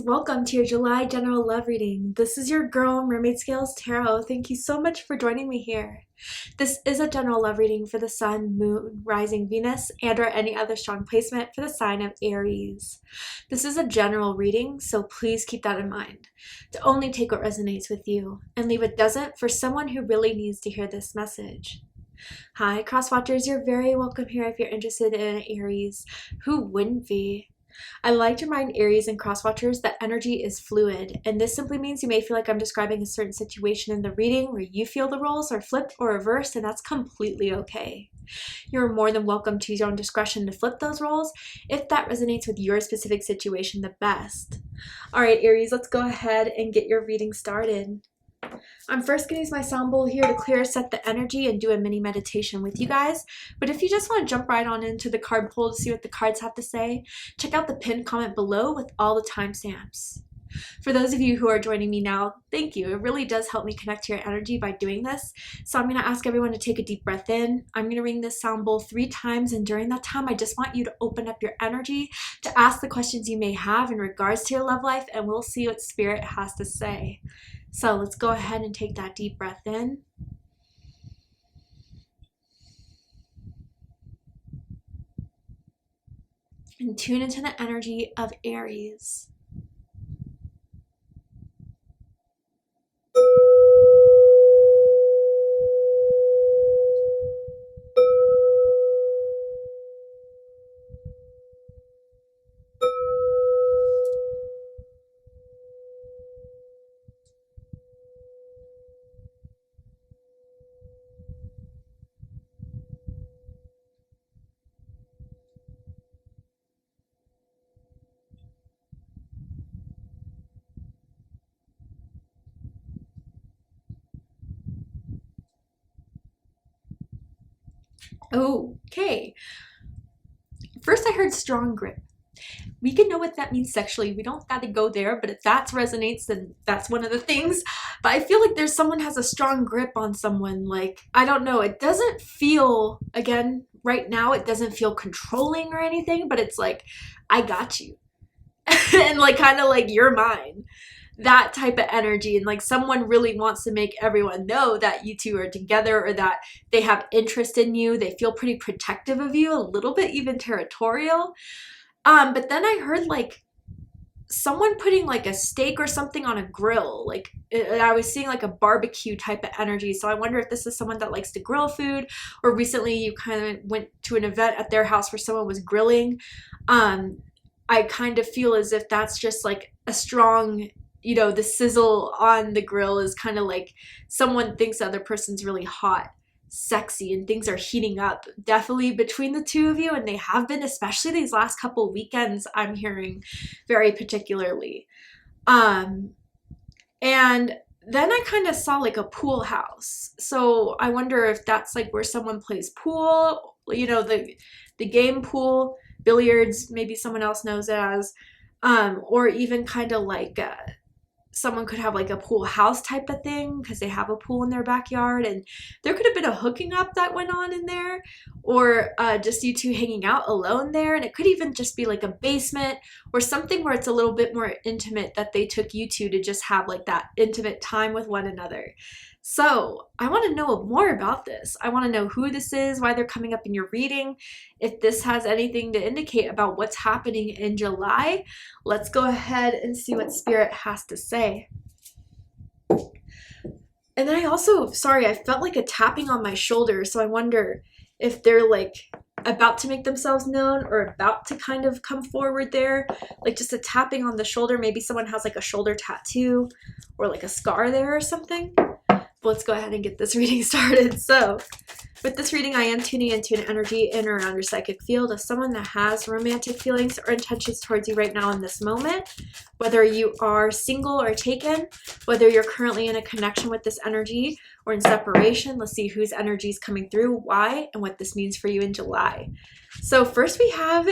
welcome to your July general love reading. This is your girl, Mermaid Scales Tarot. Thank you so much for joining me here. This is a general love reading for the Sun, Moon, Rising Venus, and or any other strong placement for the sign of Aries. This is a general reading, so please keep that in mind. To only take what resonates with you and leave what doesn't for someone who really needs to hear this message. Hi, Crosswatchers. You're very welcome here if you're interested in Aries. Who wouldn't be? I like to remind Aries and Crosswatchers that energy is fluid, and this simply means you may feel like I'm describing a certain situation in the reading where you feel the roles are flipped or reversed, and that's completely okay. You're more than welcome to use your own discretion to flip those roles if that resonates with your specific situation the best. All right, Aries, let's go ahead and get your reading started. I'm first going to use my sound bowl here to clear, set the energy, and do a mini meditation with you guys. But if you just want to jump right on into the card pull to see what the cards have to say, check out the pinned comment below with all the timestamps. For those of you who are joining me now, thank you. It really does help me connect to your energy by doing this. So I'm going to ask everyone to take a deep breath in. I'm going to ring this sound bowl 3 times, and during that time, I just want you to open up your energy to ask the questions you may have in regards to your love life, and we'll see what Spirit has to say. So let's go ahead and take that deep breath in. And tune into the energy of Aries. Okay. First I heard strong grip. We can know what that means sexually. We don't got to go there, but if that resonates, then that's one of the things. But I feel like there's someone has a strong grip on someone. Like, I don't know. It doesn't feel, again, right now, it doesn't feel controlling or anything, but it's like, I got you. And like, kind of like, you're mine. That type of energy, and like someone really wants to make everyone know that you two are together, or that they have interest in you. They feel pretty protective of you, a little bit even territorial. But then I heard like someone putting like a steak or something on a grill. Like I was seeing like a barbecue type of energy. So I wonder if this is someone that likes to grill food, or recently you kind of went to an event at their house where someone was grilling. I kind of feel as if that's just like a strong, you know, the sizzle on the grill is kind of like someone thinks the other person's really hot, sexy, and things are heating up definitely between the two of you, and they have been, especially these last couple weekends, I'm hearing very particularly. And then I kind of saw like a pool house, so I wonder if that's like where someone plays pool, you know, the game pool, billiards, maybe someone else knows it as, or even kind of like someone could have like a pool house type of thing because they have a pool in their backyard, and there could have been a hooking up that went on in there, or just you two hanging out alone there. And it could even just be like a basement or something where it's a little bit more intimate, that they took you two to just have like that intimate time with one another. So I want to know more about this. I want to know who this is, why they're coming up in your reading, if this has anything to indicate about what's happening in July. Let's go ahead and see what Spirit has to say. And then I also, sorry, I felt like a tapping on my shoulder. So I wonder if they're like about to make themselves known, or about to kind of come forward there, like just a tapping on the shoulder. Maybe someone has like a shoulder tattoo or like a scar there or something. Let's go ahead and get this reading started. So with this reading, I am tuning into an energy in or around your psychic field of someone that has romantic feelings or intentions towards you right now in this moment. Whether you are single or taken, whether you're currently in a connection with this energy or in separation, let's see whose energy is coming through, why, and what this means for you in July. So first we have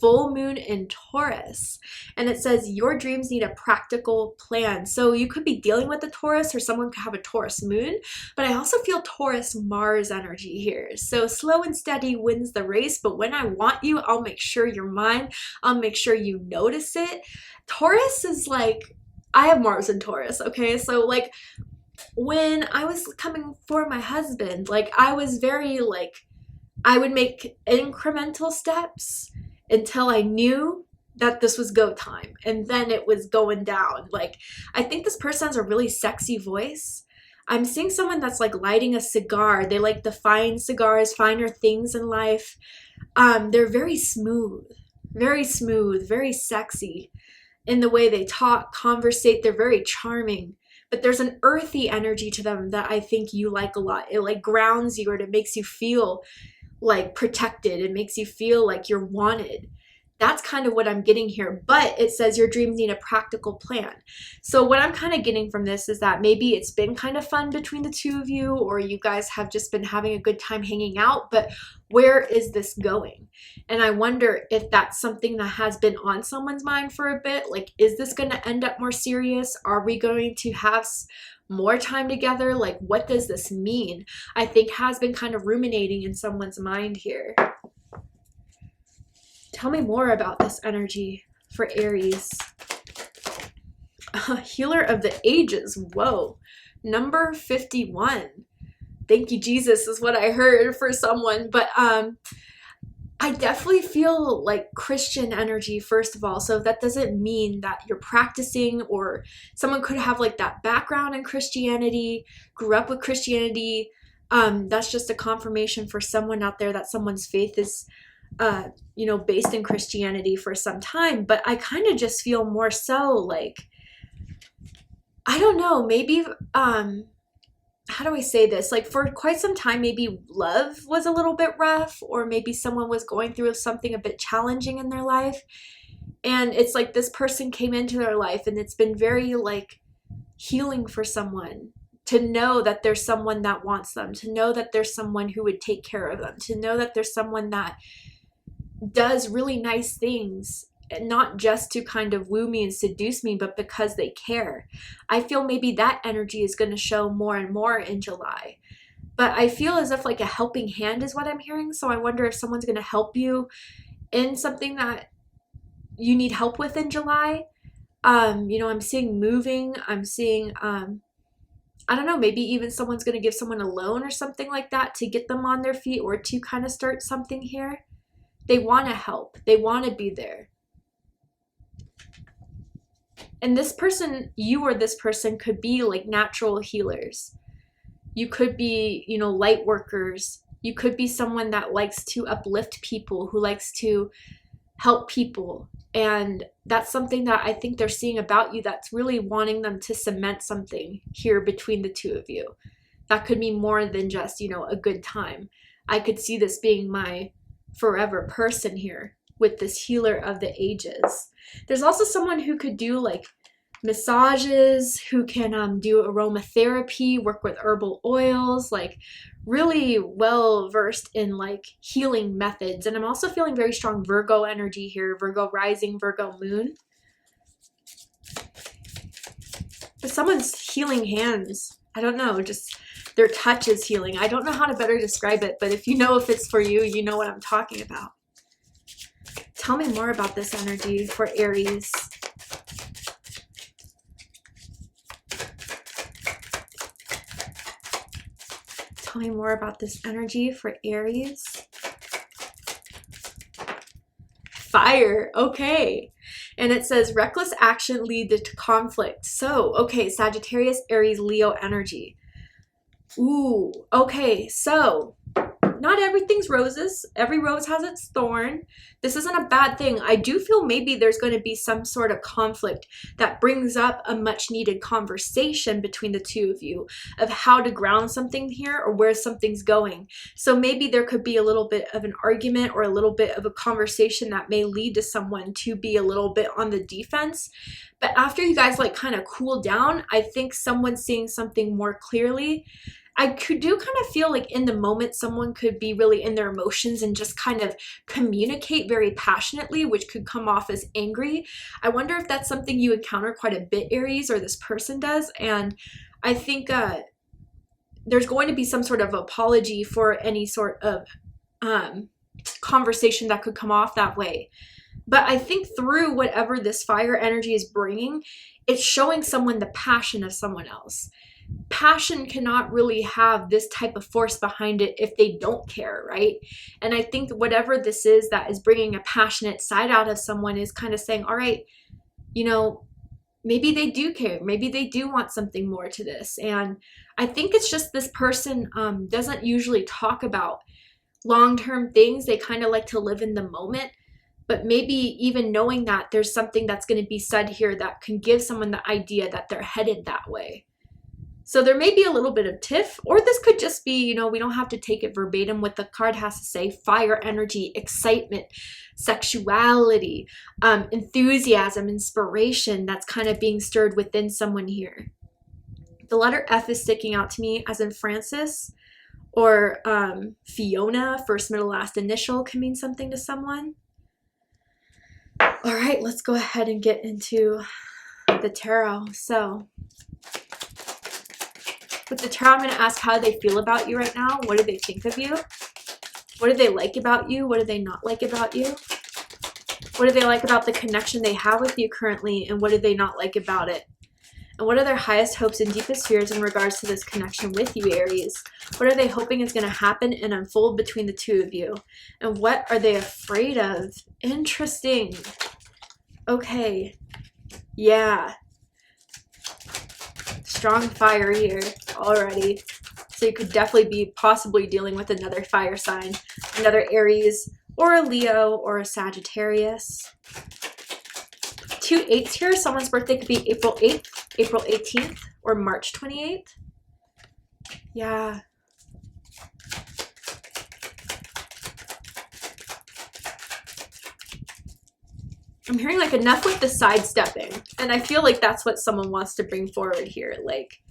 full moon in Taurus. And it says your dreams need a practical plan. So you could be dealing with a Taurus, or someone could have a Taurus moon, but I also feel Taurus Mars energy here. So slow and steady wins the race, but when I want you, I'll make sure you're mine. I'll make sure you notice it. Taurus is like, I have Mars in Taurus, okay? So like when I was coming for my husband, like I was very like, I would make incremental steps until I knew that this was go time, and then it was going down. Like, I think this person has a really sexy voice. I'm seeing someone that's like lighting a cigar. They like the fine cigars, finer things in life. They're very smooth, very sexy in the way they talk, conversate. They're very charming, but there's an earthy energy to them that I think you like a lot. It like grounds you, or it makes you feel like protected. It makes you feel like you're wanted. That's kind of what I'm getting here. But it says your dreams need a practical plan. So what I'm kind of getting from this is that maybe it's been kind of fun between the two of you, or you guys have just been having a good time hanging out, but where is this going? And I wonder if that's something that has been on someone's mind for a bit. Like, is this going to end up more serious? Are we going to have more time together? Like, what does this mean? I think has been kind of ruminating in someone's mind here. Tell me more about this energy for Aries. Healer of the ages. Whoa. Number 51. Thank you, Jesus, is what I heard for someone. But I definitely feel like Christian energy, first of all. So that doesn't mean that you're practicing, or someone could have like that background in Christianity, grew up with Christianity. That's just a confirmation for someone out there that someone's faith is based in Christianity for some time. But I kind of just feel more so like, I don't know, maybe, how do I say this? Like, for quite some time, maybe love was a little bit rough, or maybe someone was going through something a bit challenging in their life. And it's like this person came into their life, and it's been very like healing for someone to know that there's someone that wants them, to know that there's someone who would take care of them, to know that there's someone that does really nice things, not just to kind of woo me and seduce me, but because they care. I feel maybe that energy is going to show more and more in July. But I feel as if like a helping hand is what I'm hearing. So I wonder if someone's going to help you in something that you need help with in July. I'm seeing moving. I'm seeing, I don't know, maybe even someone's going to give someone a loan or something like that to get them on their feet, or to kind of start something here. They want to help. They want to be there. And this person, you or this person, could be like natural healers. You could be, light workers. You could be someone that likes to uplift people, who likes to help people. And that's something that I think they're seeing about you that's really wanting them to cement something here between the two of you. That could be more than just, a good time. I could see this being my forever person here with this healer of the ages. There's also someone who could do like massages, who can do aromatherapy, work with herbal oils, like really well versed in like healing methods. And I'm also feeling very strong Virgo energy here, Virgo rising, Virgo moon. But someone's healing hands. I don't know, just their touch is healing. I don't know how to better describe it, but if you know if it's for you, you know what I'm talking about. Tell me more about this energy for Aries. Tell me more about this energy for Aries. Fire. Okay. And it says reckless action leads to conflict. So, okay, Sagittarius, Aries, Leo energy. Ooh, okay. So, not everything's roses. Every rose has its thorn. This isn't a bad thing. I do feel maybe there's going to be some sort of conflict that brings up a much needed conversation between the two of you of how to ground something here, or where something's going. So maybe there could be a little bit of an argument, or a little bit of a conversation that may lead to someone to be a little bit on the defense. But after you guys like kind of cool down, I think someone's seeing something more clearly. do kind of feel like in the moment someone could be really in their emotions and just kind of communicate very passionately, which could come off as angry. I wonder if that's something you encounter quite a bit, Aries, or this person does. And I think there's going to be some sort of apology for any sort of conversation that could come off that way. But I think through whatever this fire energy is bringing, it's showing someone the passion of someone else. Passion cannot really have this type of force behind it if they don't care, right? And I think whatever this is that is bringing a passionate side out of someone is kind of saying, all right, you know, maybe they do care. Maybe they do want something more to this. And I think it's just this person doesn't usually talk about long-term things. They kind of like to live in the moment. But maybe even knowing that there's something that's going to be said here that can give someone the idea that they're headed that way. So there may be a little bit of tiff, or this could just be, you know, we don't have to take it verbatim. What the card has to say: fire energy, excitement, sexuality, enthusiasm, inspiration that's kind of being stirred within someone here. The letter F is sticking out to me, as in Francis or Fiona, first, middle, last initial can mean something to someone. All right, let's go ahead and get into the tarot. So with the tarot, I'm going to ask how they feel about you right now. What do they think of you? What do they like about you? What do they not like about you? What do they like about the connection they have with you currently? And what do they not like about it? And what are their highest hopes and deepest fears in regards to this connection with you, Aries? What are they hoping is going to happen and unfold between the two of you? And what are they afraid of? Interesting. Okay. Yeah. Strong fire here already. So you could definitely be possibly dealing with another fire sign, another Aries or a Leo or a Sagittarius. 2 8s here. Someone's birthday could be April 8th, April 18th, or March 28th. Yeah. I'm hearing like enough with the sidestepping. And I feel like that's what someone wants to bring forward here. Like,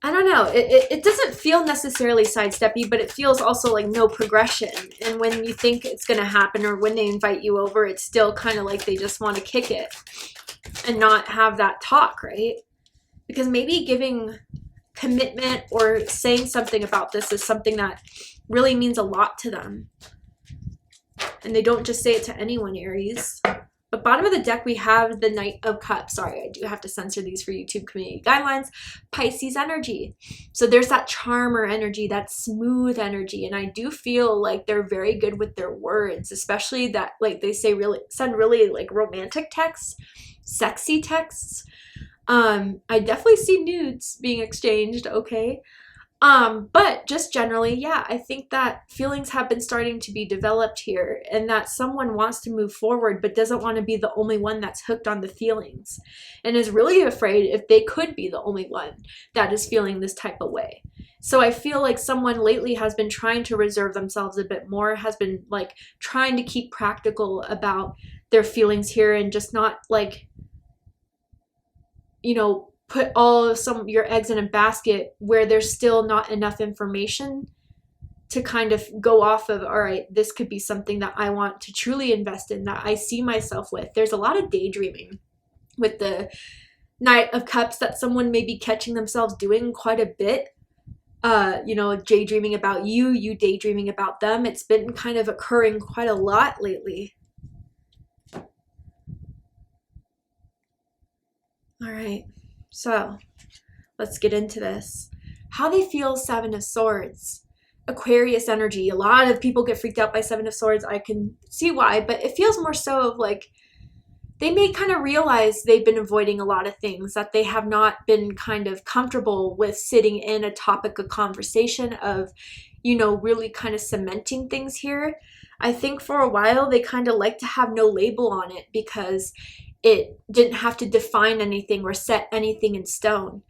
I don't know. It doesn't feel necessarily sidesteppy, but it feels also like no progression. And when you think it's going to happen, or when they invite you over, it's still kind of like they just want to kick it and not have that talk, right? Because maybe giving commitment or saying something about this is something that really means a lot to them. And they don't just say it to anyone, Aries. But bottom of the deck, we have the Knight of Cups. Sorry, I do have to censor these for YouTube community guidelines. Pisces energy. So there's that charmer energy, that smooth energy. And I do feel like they're very good with their words, especially that, like they say, really send really like romantic texts, sexy texts. I definitely see nudes being exchanged, okay? But just generally, yeah, I think that feelings have been starting to be developed here, and that someone wants to move forward but doesn't want to be the only one that's hooked on the feelings, and is really afraid if they could be the only one that is feeling this type of way. So I feel like someone lately has been trying to reserve themselves a bit more, has been like trying to keep practical about their feelings here, and just not like, you know, put all of your eggs in a basket where there's still not enough information to kind of go off of, all right, this could be something that I want to truly invest in, that I see myself with. There's a lot of daydreaming with the Knight of Cups that someone may be catching themselves doing quite a bit. You know, daydreaming about you daydreaming about them. It's been kind of occurring quite a lot lately. All right. So let's get into this. How they feel, Seven of Swords. Aquarius energy. A lot of people get freaked out by Seven of Swords. I can see why, but it feels more so of like they may kind of realize they've been avoiding a lot of things, that they have not been kind of comfortable with sitting in a topic of conversation of, you know, really kind of cementing things here. I think for a while they kind of like to have no label on it because it didn't have to define anything or set anything in stone.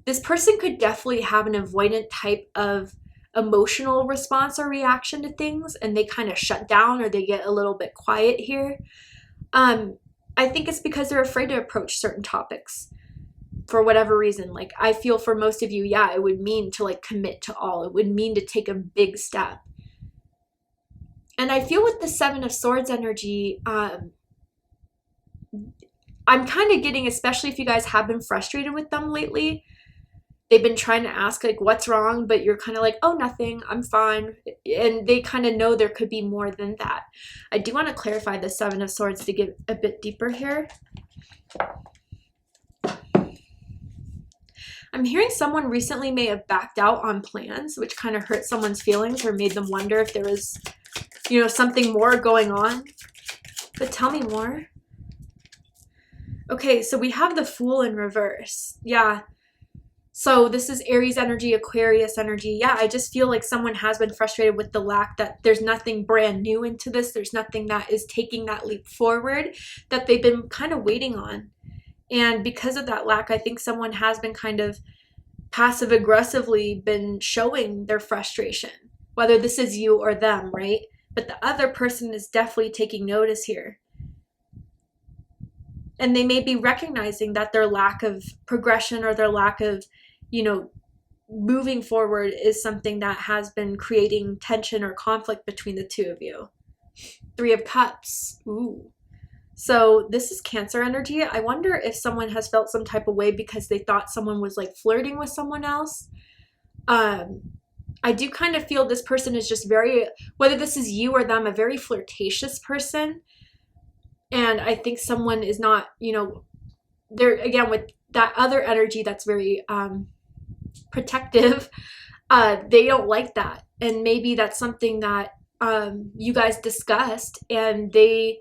This person could definitely have an avoidant type of emotional response or reaction to things, and they kind of shut down or they get a little bit quiet here. I think it's because they're afraid to approach certain topics. for whatever reason. Like, I feel for most of you, yeah, it would mean to like commit to all. It would mean to take a big step. And I feel with the Seven of Swords energy, I'm kind of getting, especially if you guys have been frustrated with them lately, they've been trying to ask like, what's wrong? But you're kind of like, oh, nothing, I'm fine. And they kind of know there could be more than that. I do want to clarify the Seven of Swords to get a bit deeper here. I'm hearing someone recently may have backed out on plans, which kind of hurt someone's feelings or made them wonder if there was, you know, something more going on. But tell me more. Okay, so we have the Fool in reverse. Yeah. So this is Aries energy, Aquarius energy. Yeah, I just feel like someone has been frustrated with the lack that there's nothing brand new into this. There's nothing that is taking that leap forward that they've been kind of waiting on. And because of that lack, I think someone has been kind of passive aggressively been showing their frustration, whether this is you or them, right? But the other person is definitely taking notice here. And they may be recognizing that their lack of progression or their lack of, you know, moving forward is something that has been creating tension or conflict between the two of you. Three of Cups. Ooh. So this is Cancer energy. I wonder if someone has felt some type of way because they thought someone was like flirting with someone else. I do kind of feel this person is just very, whether this is you or them, a very flirtatious person. And I think someone is not, you know, they're, again, with that other energy that's very protective, they don't like that. And maybe that's something that you guys discussed, and they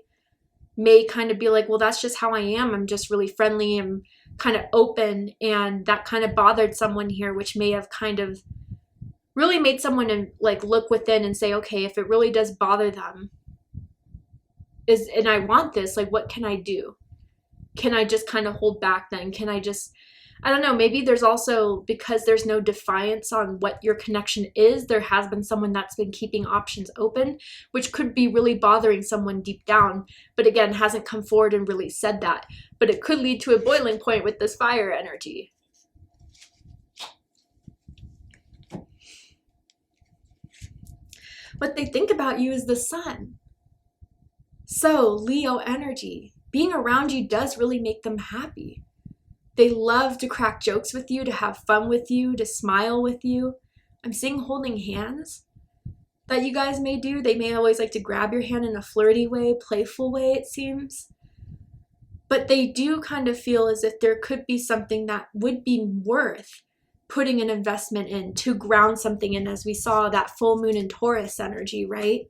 may kind of be like, well, that's just how I am. I'm just really friendly. I'm kind of open. And that kind of bothered someone here, which may have kind of really made someone like look within and say, okay, if it really does bother them, and I want this, like, what can I do? Can I just kind of hold back then? Can I just, I don't know, maybe there's also, because there's no defiance on what your connection is, there has been someone that's been keeping options open, which could be really bothering someone deep down, but again, hasn't come forward and really said that. But it could lead to a boiling point with this fire energy. What they think about you is the sun. So, Leo energy, being around you does really make them happy. They love to crack jokes with you, to have fun with you, to smile with you. I'm seeing holding hands that you guys may do. They may always like to grab your hand in a flirty way, playful way, it seems. But they do kind of feel as if there could be something that would be worth putting an investment in, to ground something in, as we saw that full moon in Taurus energy, right?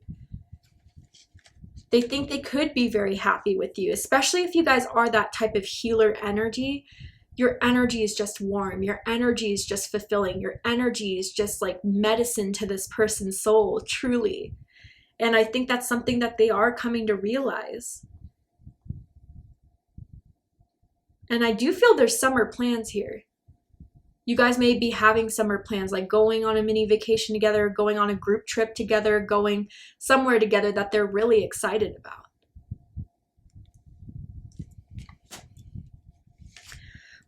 They think they could be very happy with you, especially if you guys are that type of healer energy. Your energy is just warm. Your energy is just fulfilling. Your energy is just like medicine to this person's soul, truly. And I think that's something that they are coming to realize. And I do feel there's summer plans here. You guys may be having summer plans, like going on a mini vacation together, going on a group trip together, going somewhere together that they're really excited about.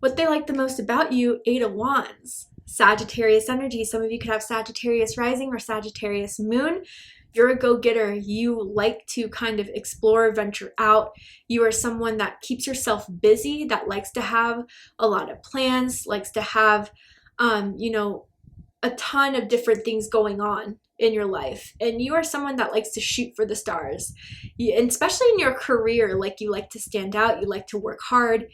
What they like the most about you, Eight of Wands. Sagittarius energy. Some of you could have Sagittarius rising or Sagittarius moon. You're a go-getter. You like to kind of explore, venture out. You are someone that keeps yourself busy, that likes to have a lot of plans, likes to have, you know, a ton of different things going on in your life. And you are someone that likes to shoot for the stars. And especially in your career, like, you like to stand out, you like to work hard.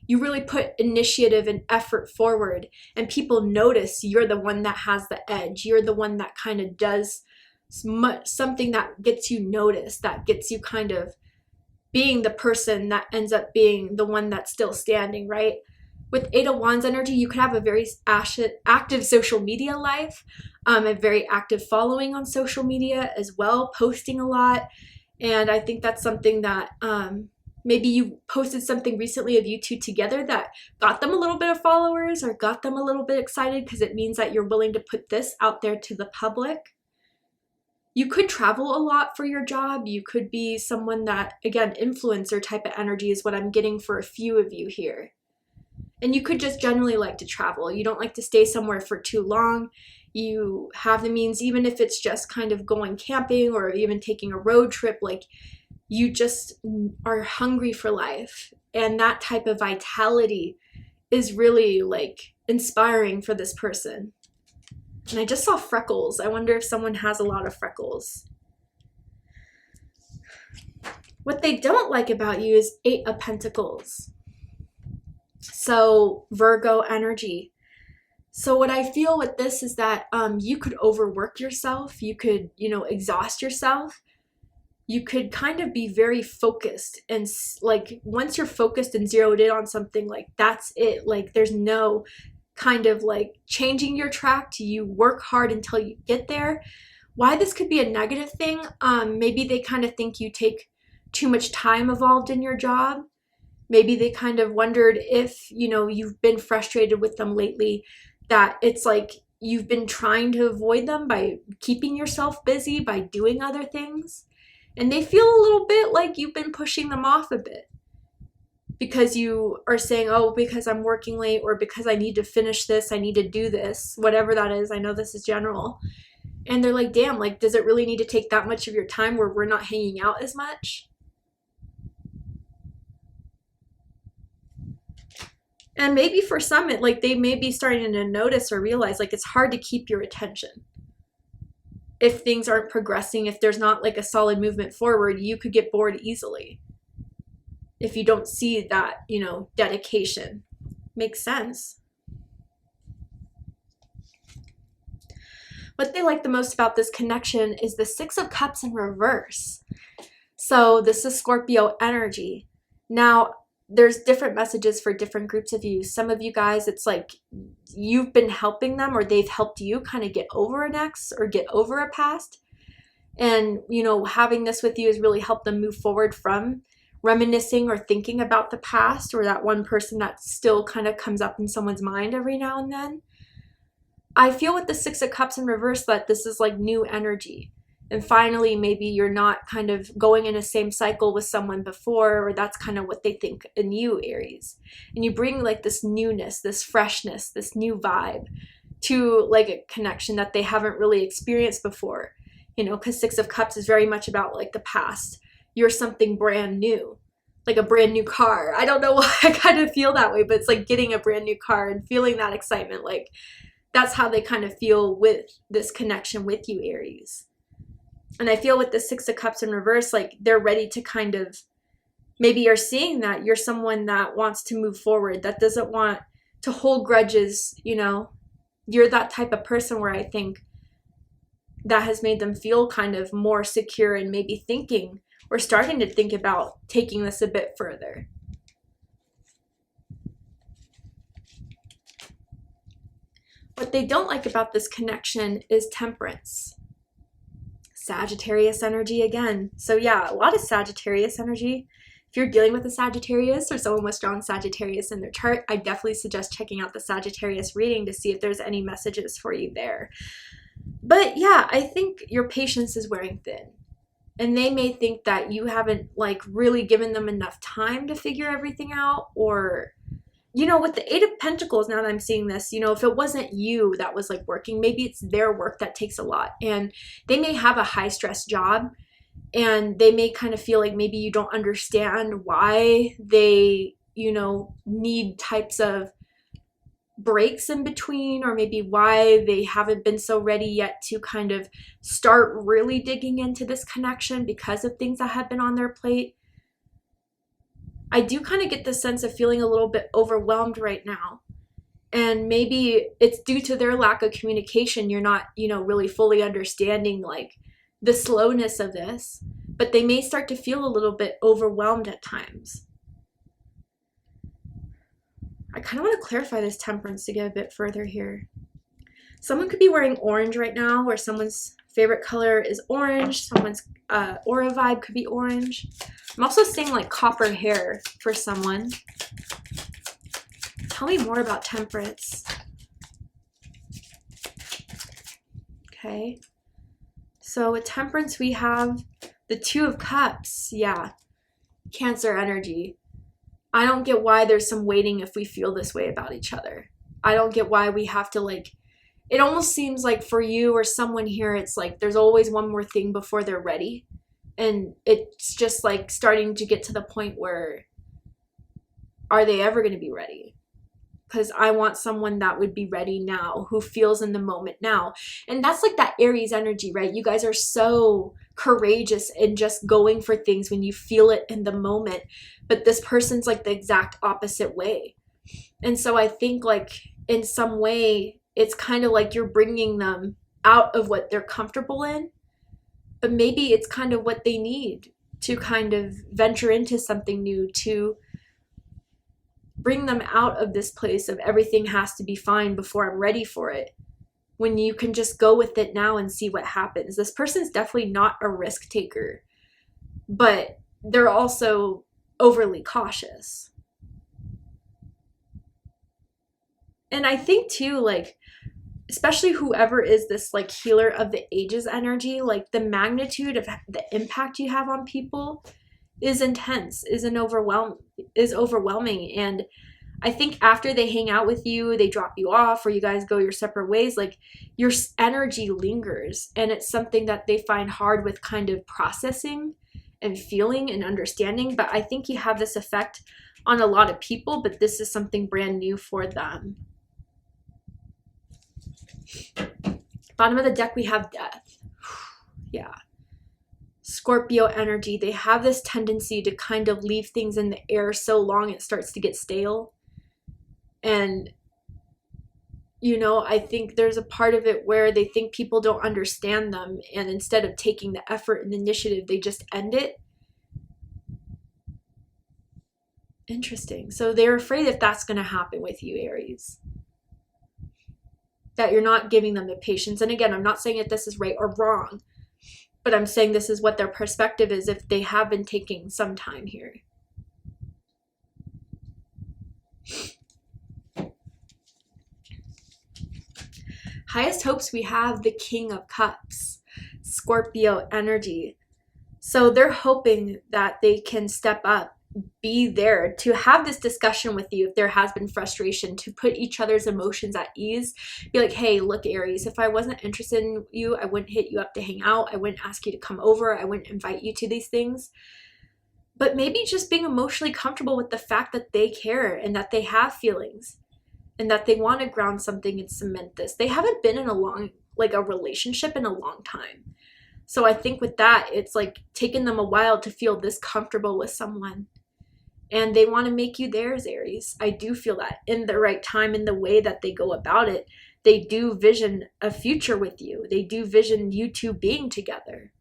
You really put initiative and effort forward, and people notice you're the one that has the edge. You're the one that kind of does something that gets you noticed, that gets you kind of being the person that ends up being the one that's still standing, right? With Eight of Wands energy, you could have a very active social media life, a very active following on social media as well, posting a lot. And I think that's something that maybe you posted something recently of you two together that got them a little bit of followers or got them a little bit excited, because it means that you're willing to put this out there to the public. You could travel a lot for your job. You could be someone that, again, influencer type of energy is what I'm getting for a few of you here. And you could just generally like to travel. You don't like to stay somewhere for too long. You have the means, even if it's just kind of going camping or even taking a road trip, like you just are hungry for life. And that type of vitality is really like inspiring for this person. And I just saw freckles. I wonder if someone has a lot of freckles. What they don't like about you is 8 of Pentacles. So Virgo energy. So what I feel with this is that you could overwork yourself. You could, exhaust yourself. You could kind of be very focused, and like once you're focused and zeroed in on something, like that's it. Like there's no kind of like changing your track. You work hard until you get there. Why this could be a negative thing, maybe they kind of think you take too much time involved in your job. Maybe they kind of wondered if, you've been frustrated with them lately, that it's like you've been trying to avoid them by keeping yourself busy, by doing other things. And they feel a little bit like you've been pushing them off a bit because you are saying, oh, because I'm working late, or because I need to finish this, I need to do this, whatever that is. I know this is general. And they're like, damn, like, does it really need to take that much of your time where we're not hanging out as much? And maybe for some, they may be starting to notice or realize like it's hard to keep your attention. If things aren't progressing, if there's not like a solid movement forward, you could get bored easily. If you don't see that, dedication. Makes sense. What they like the most about this connection is the 6 of Cups in reverse. So this is Scorpio energy. Now, there's different messages for different groups of you. Some of you guys, it's like you've been helping them, or they've helped you kind of get over an ex or get over a past. And, having this with you has really helped them move forward from reminiscing or thinking about the past, or that one person that still kind of comes up in someone's mind every now and then. I feel with the 6 of Cups in reverse that this is like new energy. And finally, maybe you're not kind of going in a same cycle with someone before, or that's kind of what they think in you, Aries. And you bring like this newness, this freshness, this new vibe to like a connection that they haven't really experienced before. Because 6 of Cups is very much about like the past. You're something brand new, like a brand new car. I don't know why I kind of feel that way, but it's like getting a brand new car and feeling that excitement. Like that's how they kind of feel with this connection with you, Aries. And I feel with the 6 of Cups in reverse, like they're ready to kind of, maybe you're seeing that you're someone that wants to move forward, that doesn't want to hold grudges. You're that type of person where I think that has made them feel kind of more secure and maybe thinking or starting to think about taking this a bit further. What they don't like about this connection is Temperance. Sagittarius energy again. So yeah, a lot of Sagittarius energy. If you're dealing with a Sagittarius or someone with strong Sagittarius in their chart, I definitely suggest checking out the Sagittarius reading to see if there's any messages for you there. But yeah, I think your patience is wearing thin. And they may think that you haven't like really given them enough time to figure everything out, or with the 8 of Pentacles, now that I'm seeing this, if it wasn't you that was like working, maybe it's their work that takes a lot. And they may have a high stress job, and they may kind of feel like maybe you don't understand why they, need types of breaks in between, or maybe why they haven't been so ready yet to kind of start really digging into this connection because of things that have been on their plate. I do kind of get the sense of feeling a little bit overwhelmed right now. And maybe it's due to their lack of communication. You're not, really fully understanding like the slowness of this, but they may start to feel a little bit overwhelmed at times. I kind of want to clarify this Temperance to get a bit further here. Someone could be wearing orange right now, or someone's favorite color is orange. Someone's aura vibe could be orange. I'm also seeing like copper hair for someone. Tell me more about Temperance. Okay. So with Temperance, we have the 2 of Cups. Yeah. Cancer energy. I don't get why there's some waiting if we feel this way about each other. I don't get why we have to like, it almost seems like for you or someone here, it's like there's always one more thing before they're ready. And it's just like starting to get to the point where, are they ever going to be ready? Because I want someone that would be ready now, who feels in the moment now. And that's like that Aries energy, right? You guys are so courageous in just going for things when you feel it in the moment. But this person's like the exact opposite way. And so I think like in some way, it's kind of like you're bringing them out of what they're comfortable in. But maybe it's kind of what they need to kind of venture into something new, to bring them out of this place of everything has to be fine before I'm ready for it, when you can just go with it now and see what happens. This person's definitely not a risk taker, but they're also overly cautious. And I think too, like, especially whoever is this like healer of the ages energy, like the magnitude of the impact you have on people is intense, is overwhelming. And I think after they hang out with you, they drop you off, or you guys go your separate ways, like your energy lingers, and it's something that they find hard with kind of processing and feeling and understanding. But I think you have this effect on a lot of people, but this is something brand new for them. Bottom of the deck, we have death. Yeah. Scorpio energy, they have this tendency to kind of leave things in the air so long it starts to get stale. And, you know, I think there's a part of it where they think people don't understand them, and instead of taking the effort and initiative, they just end it. Interesting. So they're afraid if that's going to happen with you, Aries, that you're not giving them the patience. And again, I'm not saying that this is right or wrong, but I'm saying this is what their perspective is if they have been taking some time here. Highest hopes, we have the King of Cups, Scorpio energy. So they're hoping that they can step up, be there to have this discussion with you if there has been frustration, to put each other's emotions at ease. Be like, hey, look, Aries, if I wasn't interested in you, I wouldn't hit you up to hang out. I wouldn't ask you to come over. I wouldn't invite you to these things. But maybe just being emotionally comfortable with the fact that they care and that they have feelings and that they want to ground something and cement this. They haven't been in a relationship in a long time. So I think with that, it's like taken them a while to feel this comfortable with someone. And they want to make you theirs, Aries. I do feel that in the right time, in the way that they go about it, they do vision a future with you. They do vision you two being together.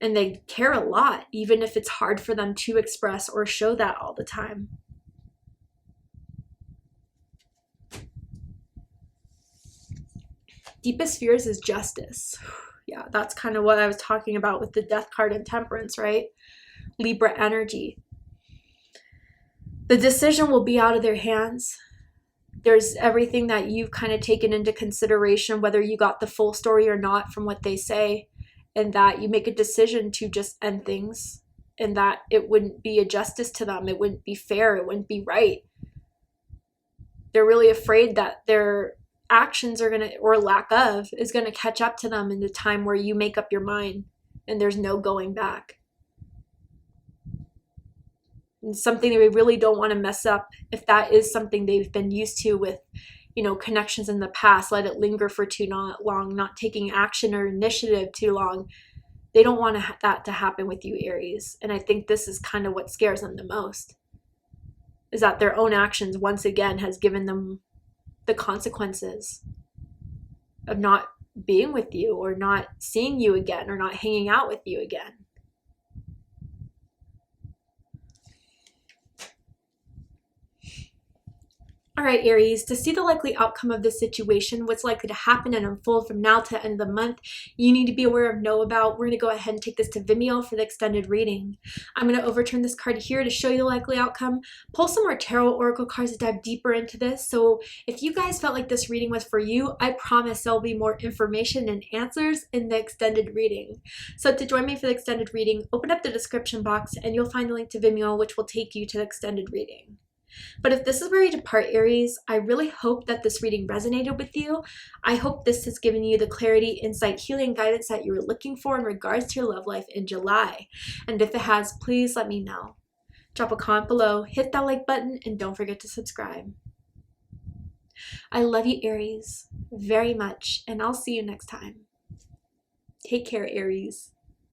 And they care a lot, even if it's hard for them to express or show that all the time. Deepest fears is justice. Yeah, that's kind of what I was talking about with the Death card and Temperance, right? Libra energy. The decision will be out of their hands. There's everything that you've kind of taken into consideration, whether you got the full story or not from what they say, and that you make a decision to just end things, and that it wouldn't be a justice to them. It wouldn't be fair. It wouldn't be right. They're really afraid that their actions are going to, or lack of, is going to catch up to them in the time where you make up your mind and there's no going back. And something that we really don't want to mess up, if that is something they've been used to with, you know, connections in the past, let it linger for too long, not taking action or initiative too long. They don't want that to happen with you, Aries. And I think this is kind of what scares them the most, is that their own actions once again has given them the consequences of not being with you, or not seeing you again, or not hanging out with you again. All right, Aries, to see the likely outcome of this situation, what's likely to happen and unfold from now to the end of the month, you need to be aware of, know about. We're going to go ahead and take this to Vimeo for the extended reading. I'm going to overturn this card here to show you the likely outcome, pull some more tarot oracle cards to dive deeper into this. So if you guys felt like this reading was for you, I promise there'll be more information and answers in the extended reading. So to join me for the extended reading, open up the description box and you'll find a link to Vimeo, which will take you to the extended reading. But if this is where you depart, Aries, I really hope that this reading resonated with you. I hope this has given you the clarity, insight, healing, guidance that you were looking for in regards to your love life in July. And if it has, please let me know. Drop a comment below, hit that like button, and don't forget to subscribe. I love you, Aries, very much, and I'll see you next time. Take care, Aries.